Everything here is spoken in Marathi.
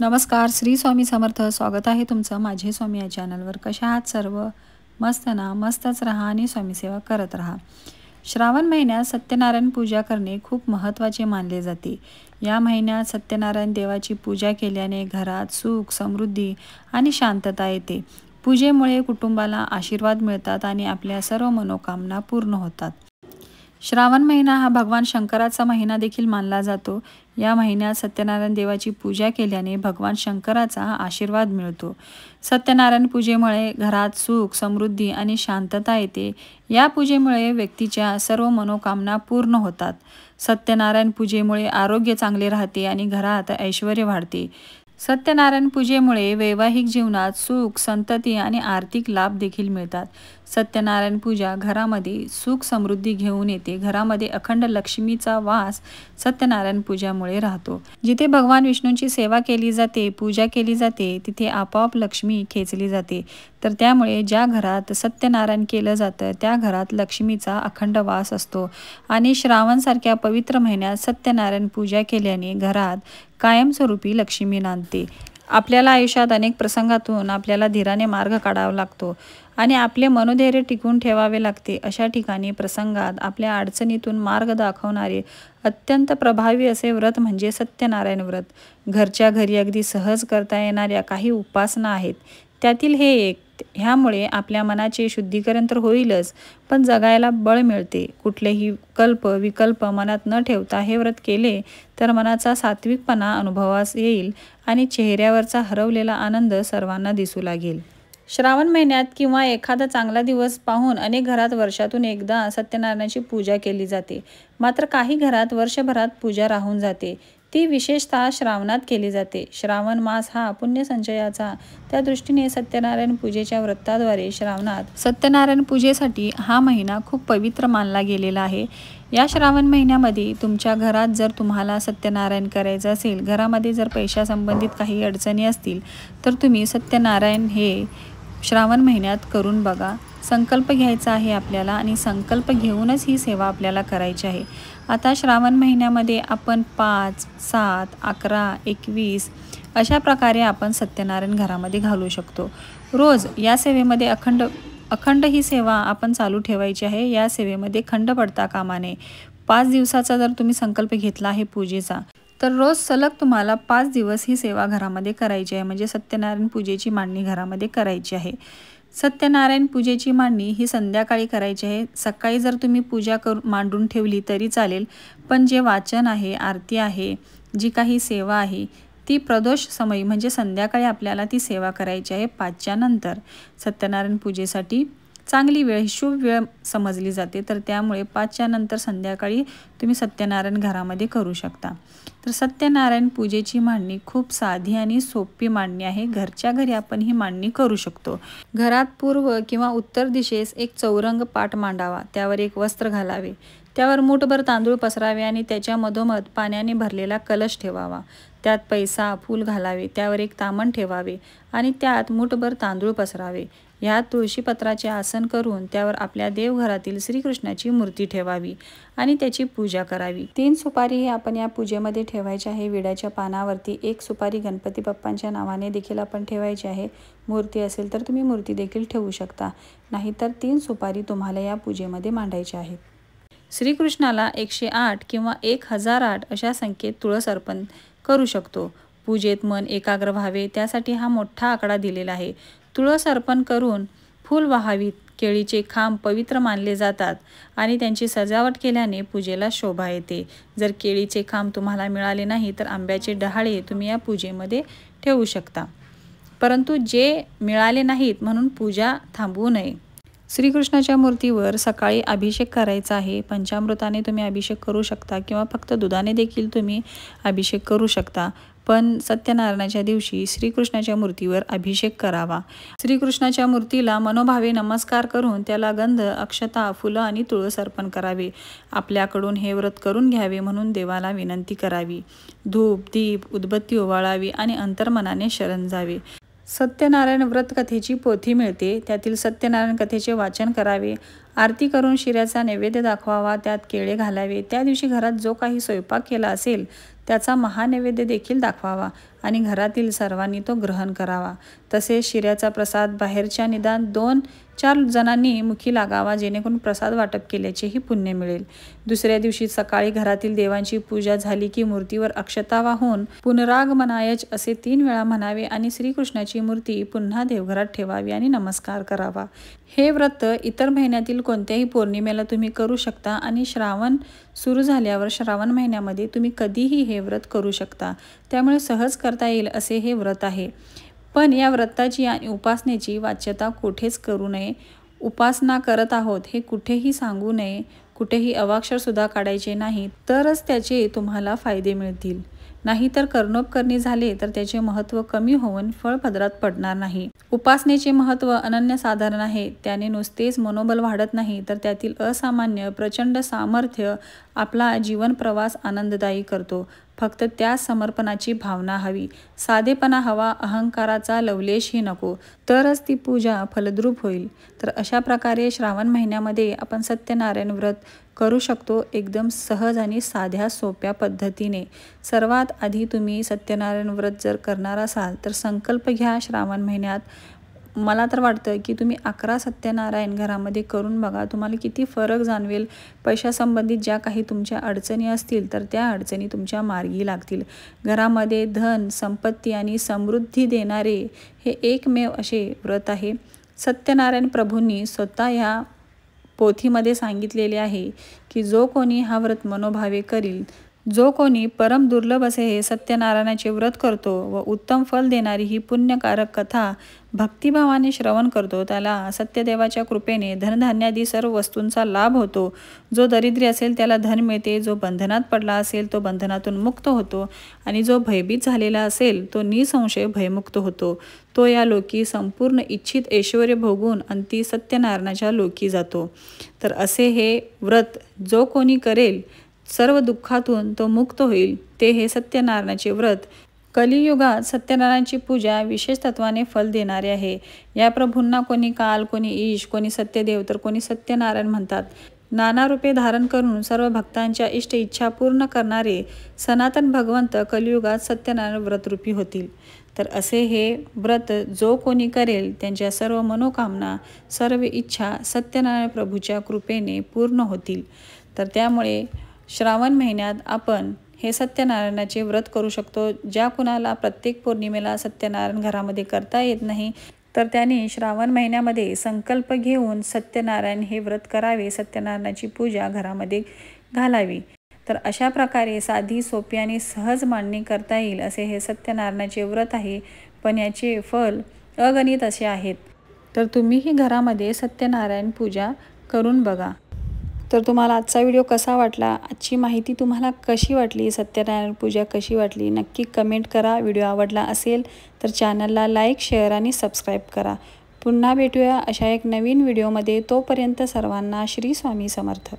नमस्कार, श्री स्वामी समर्थ. स्वागत आहे तुमचं माझे स्वामी या चॅनलवर. कशा आहात सर्व? मस्त ना? मस्तच राहा आणि स्वामीसेवा करत राहा. श्रावण महिन्यात सत्यनारायण पूजा करणे खूप महत्त्वाचे मानले जाते. या महिन्यात सत्यनारायण देवाची पूजा केल्याने घरात सुख, समृद्धी आणि शांतता येते. पूजेमुळे कुटुंबाला आशीर्वाद मिळतात आणि आपल्या सर्व मनोकामना पूर्ण होतात. श्रावण महिना हा भगवान शंकराचा महिना देखील मानला जातो. या महिन्यात सत्यनारायण देवाची पूजा केल्याने भगवान शंकराचा आशीर्वाद मिळतो. सत्यनारायण पूजेमुळे घरात सुख, समृद्धी आणि शांतता येते. या पूजेमुळे व्यक्तीच्या सर्व मनोकामना पूर्ण होतात. सत्यनारायण पूजेमुळे आरोग्य चांगले राहते आणि घरात ऐश्वर्य वाढते. सत्यनारायण पूजेमुळे वैवाहिक जीवनात सुख, संतती आणि आर्थिक लाभ देखील मिळतात. सत्यनारायण पूजा घरामध्ये सुख, समृद्धी घेऊन येते. घरामध्ये अखंड लक्ष्मीचा वास सत्यनारायण पूजामुळे राहतो. जिथे भगवान विष्णूंची सेवा केली जाते, पूजा केली जाते, तिथे आपोआप लक्ष्मी खेचली जाते. तर त्यामुळे ज्या घरात सत्यनारायण केलं जातं त्या घरात लक्ष्मीचा अखंड वास असतो. आणि श्रावणसारख्या पवित्र महिन्यात सत्यनारायण पूजा केल्याने घरात कायमस्वरूपी लक्ष्मी नांदते. आपल्याला आयुष्यात अनेक प्रसंगातून आपल्याला धीराने मार्ग काढावा लागतो आणि आपले मनोधैर्य टिकवून ठेवावे लागते. अशा ठिकाणी प्रसंगात आपल्या अडचणीतून मार्ग दाखवणारे अत्यंत प्रभावी असे व्रत म्हणजे सत्यनारायण व्रत. घरच्या घरी अगदी सहज करता येणाऱ्या काही उपासना आहेत. त्यातील हे एक. ह्यामुळे आपल्या मनाचे शुद्धीकरण तर होईलच, पण जगायला बळ मिळते. कुठलेही विकल्प मनात न ठेवता हे व्रत केले तर मनाचा सात्विकपणा अनुभवास येईल आणि चेहऱ्यावरचा हरवलेला आनंद सर्वांना दिसू लागेल. श्रावण महिन्यात किंवा एखादा चांगला दिवस पाहून अनेक घरात वर्षातून एकदा सत्यनारायणाची पूजा केली जाते. मात्र काही घरात वर्षभरात पूजा राहून जाते. ती विशेषतः श्रावणात केली जाते. श्रावण मास हा पुण्यसंचयाचा, त्या दृष्टीने सत्यनारायण पूजेच्या व्रताद्वारे श्रावणात सत्यनारायण पूजेसाठी हा महिना खूप पवित्र मानला गेलेला आहे. या श्रावण महिन्यामध्ये तुमच्या घरात जर तुम्हाला सत्यनारायण करायचं असेल, घरामध्ये जर पैशासंबंधित काही अडचणी असतील, तर तुम्ही सत्यनारायण हे श्रावण महिन्यात करून बघा. संकल्प घ्यायचा आहे आपल्याला आणि संकल्प घेऊनच ही सेवा आपल्याला करायची आहे. आता श्रावण महिन्यामध्ये आपण 5, 7, 11, 21 अशा प्रकारे आपण सत्यनारायण घरामध्ये घालू शकतो. रोज या सेवेमध्ये अखंड ही सेवा आपण चालू ठेवायची आहे. या सेवेमध्ये खंड पडता कामा नये. 5 दिवसाचा जर तुम्ही संकल्प घेतला आहे पूजेचा, तर रोज सलग तुम्हाला 5 दिवस ही सेवा घरामध्ये करायची आहे. म्हणजे सत्यनारायण पूजेची मांडणी घरामध्ये करायची आहे. सत्यनारायण पूजेची मांडणी ही संध्याकाळी करायची आहे. सकाळी जर तुम्ही पूजा मांडून ठेवली तरी चालेल, पण जे वाचन आहे, आरती आहे, जी काही सेवा आहे ती प्रदोष समयी म्हणजे संध्याकाळी आपल्याला ती सेवा करायची आहे. 5च्या नंतर सत्यनारायण पूजेसाठी चांगली वेळ, शुभ वेळ समजली जाते. तर त्यामुळे 5च्या नंतर संध्याकाळी तुम्ही सत्यनारायण घरामध्ये करू शकता. तर सत्यनारायण पूजेची मांडणी खूप साधी आणि सोपी मांडणी आहे. घरच्या घरी आपण ही मांडणी करू शकतो. घरात पूर्व किंवा उत्तर दिशेस एक चौरंग पाट मांडावा. त्यावर एक वस्त्र घालावे. त्यावर मूठभर तांदूळ पसरावे आणि त्याच्या मधोमध पाण्याने भरलेला कलश ठेवावा. त्यात पैसा, फूल घालावे. त्यावर एक तामण ठेवावे आणि त्यात मूठभर तांदूळ पसरावे. ह्यात तुळशीपत्राचे आसन करून त्यावर आपल्या देवघरातील श्रीकृष्णाची मूर्ती ठेवावी आणि त्याची पूजा करावी. 3 सुपारी आपण या पूजेमध्ये ठेवायची आहे. विड्याच्या पानावरती 1 सुपारी गणपती बाप्पांच्या नावाने देखील आपण ठेवायची आहे. मूर्ती असेल तर तुम्ही मूर्ती देखील ठेवू शकता. नाहीतर 3 सुपारी तुम्हाला या पूजेमध्ये मांडायची आहेत. श्रीकृष्णाला 108 किंवा 1008 अशा संख्येत तुळस अर्पण करू शकतो. पूजेत मन एकाग्र व्हावे त्यासाठी हा मोठा आकडा दिलेला आहे. तुळस अर्पण करून फूल वाहावीत. केळीचे खांब पवित्र मानले जातात आणि त्यांची सजावट केल्याने पूजेला शोभा येते. जर केळीचे खांब तुम्हाला मिळाले नाही तर आंब्याचे डहाळे तुम्ही या पूजेमध्ये ठेवू शकता. परंतु जे मिळाले नाहीत म्हणून पूजा थांबवू नये. श्रीकृष्णाच्या मूर्तीवर सकाळी अभिषेक करायचा आहे. पंचामृताने तुम्ही अभिषेक करू शकता किंवा फक्त दुधाने देखील तुम्ही अभिषेक करू शकता. पण सत्यनारायणाच्या दिवशी श्रीकृष्णाच्या मूर्तीवर अभिषेक करावा. श्रीकृष्णाच्या मूर्तीला मनोभावे नमस्कार करून त्याला गंध, अक्षता, फुलं आणि तुळस अर्पण करावे. आपल्याकडून हे व्रत करून घ्यावे म्हणून देवाला विनंती करावी. धूप, दीप, उदबत्ती ओवाळावी आणि अंतर्मनाने शरण जावे. सत्यनारायण व्रत कथेची पोथी मिळते. त्यातील सत्यनारायण कथेचे वाचन करावे. आरती करून शिऱ्याचा नैवेद्य दाखवावा. त्यात केळे घालावे. त्या दिवशी घरात जो काही स्वयंपाक केला असेल त्याचा महानैवेद्य देखील दाखवावा आणि घरातील सर्वांनी तो ग्रहण करावा। तसेच शिऱ्याचा प्रसाद बाहेरच्या निदान 2-4 जणांनी मुखी लागावा, जेणेकरून प्रसाद वाटप केल्याचेही पुण्य मिळेल। दुसऱ्या दिवशी सकाळी घरातील देवांची पूजा झाली की मूर्तीवर अक्षता वाहून पुनरागमनायच असे 3 वेळा म्हणावे आणि श्रीकृष्णाची मूर्ती पुन्हा देवघरात ठेवावी आणि नमस्कार करावा। हे व्रत इतर महिन्यातील कोणत्याही पौर्णिमेला तुम्ही करू शकता आणि श्रावण सुरू झाल्यावर श्रावण महिन्यामध्ये तुम्ही कधीही हे व्रत करू शकता, त्यामुळे सहज करता येईल असे हे व्रत आहे। पण या व्रताची आणि उपासनेची वाच्यता कुठेच करू नये। उपासना करत आहोत हे कुठेही सांगू नये, कुठेही अवाक्षरसुद्धा काढायचे नाही, तरच त्याचे तुम्हाला फायदे मिळतील। नाहीतर कर्णोपकरणी झाले तर त्याचे महत्त्व कमी होऊन फळ पदरात पडणार नाही। उपासनेचे महत्त्व अनन्यसाधारण आहे। त्याने नुसतेच मनोबल वाढत नाही, तर त्यातील असामान्य प्रचंड सामर्थ्य आपला जीवन प्रवास आनंददायी करतो। फक्त त्या समर्पणाची भावना हवी, साधेपणा हवा, अहंकाराचा लवलेशही नको, तरच ती पूजा फलद्रूप होईल। तर अशा प्रकारे श्रावण महिन्यामध्ये आपण सत्यनारायण व्रत करू शकतो, एकदम सहज आणि साध्या सोप्या पद्धतीने। सर्वात आधी तुम्ही सत्यनारायण व्रत जर करणार असाल तर संकल्प घ्या श्रावण महिन्यात। मला तर वाटतं की तुम्ही 11 सत्यनारायण घरामध्ये करून बघा, तुम्हाला किती फरक जाणवेल। पैशासंबंधित ज्या काही तुमच्या अडचणी असतील तर त्या अडचणी तुमच्या मार्गी लागतील। घरामध्ये धन, संपत्ती आणि समृद्धी देणारे हे एकमेव असे व्रत आहे। सत्यनारायण प्रभूंनी स्वतः ह्या पोथीमध्ये सांगितलेले आहे की जो कोणी हा व्रत मनोभावे करील, जो कोणी परम दुर्लभ असे हे सत्यनारायणाचे व्रत करतो व उत्तम फल देणारी ही पुण्यकारक कथा भक्तिभावाने श्रवण करतो, त्याला सत्यदेवाच्या कृपेने धनधान्यादी सर्व वस्तूंचा लाभ होतो। जो दरिद्री असेल त्याला धन मिळते, जो बंधनात पडला असेल तो बंधनातून मुक्त होतो आणि जो भयभीत झालेला असेल तो निसंशय भयमुक्त होतो। तो या लोकी संपूर्ण इच्छित ऐश्वर्य भोगून अंती सत्यनारायणाच्या लोकी जातो। तर असे हे व्रत जो कोणी करेल सर्व दुःखातून तो मुक्त होईल, ते हे सत्यनारायणाचे व्रत। कलियुगात सत्यनारायणाची पूजा विशेष तत्वाने फल देणारे आहे। या प्रभूंना कोणी काल, कोणी ईश, कोणी सत्यदेव तर कोणी सत्यनारायण म्हणतात। नाना रूपे धारण करून सर्व भक्तांच्या इष्ट इच्छा पूर्ण करणारे सनातन भगवंत कलियुगात सत्यनारायण व्रतरूपी होतील। तर असे हे व्रत जो कोणी करेल त्यांच्या सर्व मनोकामना, सर्व इच्छा सत्यनारायण प्रभूच्या कृपेने पूर्ण होतील। तर त्यामुळे श्रावण महिन्यात आपण हे सत्यनारायणाचे व्रत करू शकतो। ज्या कुणाला प्रत्येक पौर्णिमेला सत्यनारायण घरामध्ये करता येत नाही तर त्यांनी श्रावण महिन्यामध्ये संकल्प घेऊन सत्यनारायण हे व्रत करावे, सत्यनारायणाची पूजा घरामध्ये घालावी। तर अशा प्रकारे साधी, सोपी आणि सहज मांडणी करता येईल असे हे सत्यनारायणाचे व्रत आहे। पण याचे फल अगणित असे आहेत। तर तुम्हीही घरामध्ये सत्यनारायण पूजा करून बघा। तर तुम्हाला आजचा व्हिडिओ कसा वाटला, आजची माहिती तुम्हाला कशी वाटली, सत्यनारायण पूजा कशी वाटली, नक्की कमेंट करा। व्हिडिओ आवडला असेल तर चॅनलला लाईक, शेअर आणि सबस्क्राईब करा। पुन्हा भेटूया अशा एक नवीन व्हिडिओमध्ये। तोपर्यंत सर्वांना श्री स्वामी समर्थ।